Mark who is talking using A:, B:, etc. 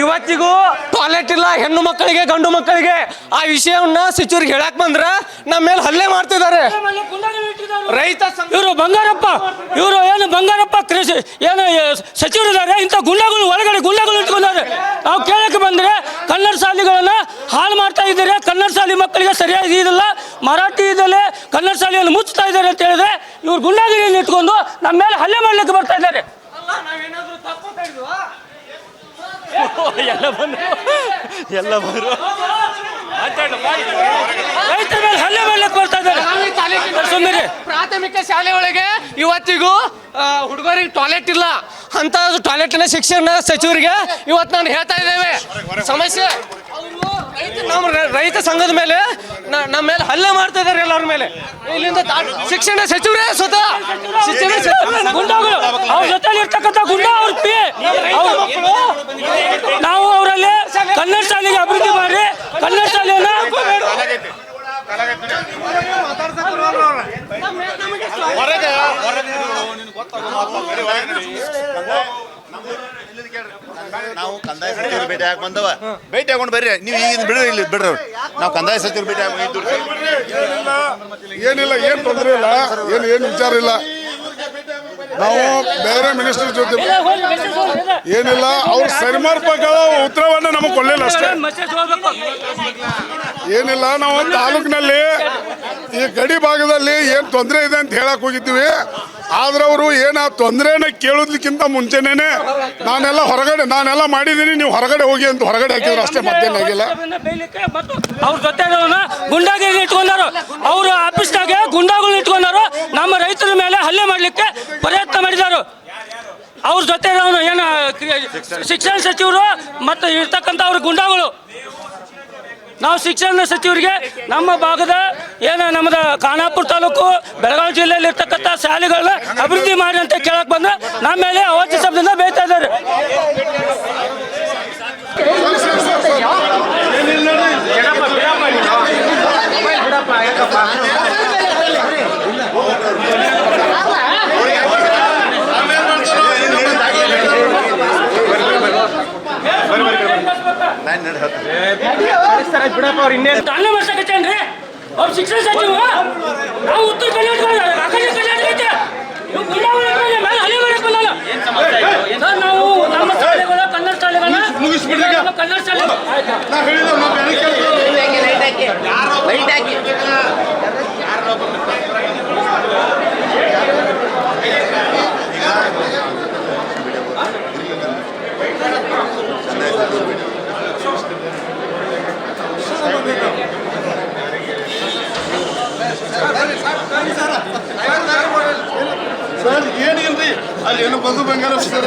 A: ಇವತ್ತಿಗೂ ಟಾಯ್ಲೆಟ್ ಇಲ್ಲ ಹೆಣ್ಣು ಮಕ್ಕಳಿಗೆ ಗಂಡು ಮಕ್ಕಳಿಗೆ. ಆ ವಿಷಯವನ್ನ ಸಚಿವರಿಗೆ ಹೇಳಕ್ ಬಂದ್ರ ನಮ್ಮ ಮೇಲೆ ಹಲ್ಲೆ ಮಾಡ್ತಿದ್ದಾರೆ. ರೈತ
B: ಇವರು ಬಂಗಾರಪ್ಪ, ಇವರು ಏನು ಬಂಗಾರಪ್ಪ ಕೃಷಿ ಏನು ಸಚಿವರಿದ್ದಾರೆ, ಇಂಥ ಗುಂಡಗಳು ಒಳಗಡೆ ಗುಂಡಗಳು ಇಟ್ಕೊಂಡಾರೆ. ನಾವು ಕೇಳಕ್ಕೆ ಬಂದ್ರೆ ಕನ್ನಡ ಶಾಲೆಗಳನ್ನ ಹಾಳು ಮಾಡ್ತಾ ಇದ್ದಾರೆ, ಕನ್ನಡ ಶಾಲೆ ಮಕ್ಕಳಿಗೆ ಸರಿಯಾಗಿ ಇದಿಲ್ಲ, ಮರಾಠಿ ಇದಲ್ಲೇ ಕನ್ನಡ ಶಾಲೆಯನ್ನು ಮುಚ್ಚುತ್ತಾ ಇದ್ದಾರೆ ಅಂತ ಹೇಳಿದ್ರೆ ಇವ್ರು ಗುಂಡಾಗಿರಿಯನ್ನು ಇಟ್ಕೊಂಡು ನಮ್ಮ ಮೇಲೆ ಹಲ್ಲೆ ಮಾಡ್ಲಿಕ್ಕೆ ಬರ್ತಾ ಇದ್ದಾರೆ.
A: ಎಲ್ಲ ಬಂದ್ರು
B: ರೈತರ ಮೇಲೆ ಹಲ್ಲೆ ಮಾಡ್ಲಿಕ್ಕೆ ಬರ್ತಾ ಇದ್ದಾರೆ. ಸುಮ್ಮನೆ
A: ಪ್ರಾಥಮಿಕ ಶಾಲೆ ಒಳಗೆ ಇವತ್ತಿಗೂ ಹುಡುಗರಿಗೆ ಟಾಯ್ಲೆಟ್ ಇಲ್ಲ. ಅಂತ ಟಾಯ್ಲೆಟ್ನ ಶಿಕ್ಷಣ ಸಚಿವರಿಗೆ ಇವತ್ತು ನಾನು ಹೇಳ್ತಾ ಇದ್ದೇವೆ ಸಮಸ್ಯೆ. ನಮ್ಮ ರೈತ ಸಂಘದ ಮೇಲೆ ನಮ್ಮ ಮೇಲೆ ಹಲ್ಲೆ ಮಾಡ್ತಾ ಇದ್ದಾರೆ ಎಲ್ಲರ ಮೇಲೆ. ಇಲ್ಲಿಂದ ಶಿಕ್ಷಣ ಸಚಿವರೇ ಸ್ವತಃ
B: ಗುಂಡಾಗಳು ಅವ್ರ ಜೊತೆಲಿ ಇರ್ತಕ್ಕಂಥ ಗುಂಡ ಅವ್ರ ಪಿ ನಾವು ಅವರಲ್ಲಿ ಕನ್ನಡ ಶಾಲೆಗೆ ಅಭಿವೃದ್ಧಿ ಮಾಡಿ ಕನ್ನಡ ಶಾಲೆಯನ್ನ
C: ನಾವು ಕಂದಾಯ ಸಚಿವರು ಭೇಟಿ ಆಗಿ ಬಂದವ, ಭೇಟಿ ಆಗೊಂಡು ಬರ್ರಿ ನೀವು ಈಗ ಬಿಡ್ರಿ, ಇಲ್ಲಿ ಬಿಡ್ರಿ. ನಾವು ಕಂದಾಯ ಸಚಿವರು ಭೇಟಿ ಆಗಿ
D: ಏನಿಲ್ಲ, ಏನು ತೊಂದರೆ ಇಲ್ಲ, ಏನು ವಿಚಾರ ಇಲ್ಲ. ನಾವು ಬೇರೆ ಮಿನಿಸ್ಟರ್ ಜೊತೆ ಏನಿಲ್ಲ, ಅವ್ರು ಸರಿಮಾರ್ಪಗಳ ಉತ್ತರವನ್ನು ನಮಗೆ ಕೊಡಲಿಲ್ಲ ಅಷ್ಟೇ. ಏನಿಲ್ಲ, ನಾವು ತಾಲೂಕಿನಲ್ಲಿ ಈ ಗಡಿ ಭಾಗದಲ್ಲಿ ಏನು ತೊಂದರೆ ಇದೆ ಅಂತ ಹೇಳಕ್ ಹೋಗಿದ್ದೀವಿ. ಆದ್ರೆ ಅವರು ಏನು ಆ ತೊಂದರೆನ ಕೇಳೋದಕ್ಕಿಂತ ಮುಂಚೆನೇ ನಾನೆಲ್ಲ ಮಾಡಿದ್ದೀನಿ, ನೀವು ಹೊರಗಡೆ ಹೋಗಿ ಅಂತ ಹೊರಗಡೆ ಹಾಕಿದ್ರು ಅಷ್ಟೇ, ಮತ್ತೇನು ಆಗಿಲ್ಲ.
B: ಅವ್ರ ಜೊತೆ ಗುಂಡಾಗಿರಿ ಇಟ್ಕೊಂಡಾರು, ಅವ್ರ ಆಫೀಸ್ನಾಗೆ ಗುಂಡಾಗಳು ಇಟ್ಕೊಂಡಾರು, ನಮ್ಮ ರೈತರ ಮೇಲೆ ಹಲ್ಲೆ ಮಾಡ್ಲಿಕ್ಕೆ ಪ್ರಯತ್ನ ಮಾಡಿದಾರು. ಅವ್ರ ಜೊತೆ ಏನು ಶಿಕ್ಷಣ ಸಚಿವರು ಮತ್ತು ಇರ್ತಕ್ಕಂಥ ಅವ್ರ ಗುಂಡಾಗಳು. ನಾವು ಶಿಕ್ಷಣ ಸಚಿವರಿಗೆ ನಮ್ಮ ಭಾಗದ ಏನು ನಮ್ಮದು ಖಾನಾಪುರ ತಾಲೂಕು ಬೆಳಗಾವಿ ಜಿಲ್ಲೆಯಲ್ಲಿ ಇರ್ತಕ್ಕಂಥ ಶಾಲೆಗಳನ್ನ ಅಭಿವೃದ್ಧಿ ಮಾಡಿ ಅಂತ ಕೇಳಕ್ ಬಂದ್ರೆ ನಮ್ಮ ಮೇಲೆ ಅವಾಚ್ಯ ಶಬ್ದದಿಂದ ಬೇಯ್ತಾ ಇದ್ದಾರೆ. ತಾಳ್ಮೆ ಮಾಡ್ಸಕತ್ತೇನ್ರಿ ಅವ್ರ ಶಿಕ್ಷಣ ಸಚಿವ. ನಾವು ಉತ್ತರ ಕರ್ನಾಟಕ ನಾವು ನಮ್ಮ ಶಾಲೆಗಳ ಕನ್ನಡ ಶಾಲೆಗಳನ್ನ ಕನ್ನಡ ಶಾಲೆ
D: ಸರ್ ಏನಿಲ್ರಿ, ಅಲ್ಲಿ ಏನೋ ಬಂದು ಬಂಗಾರ ಸರ್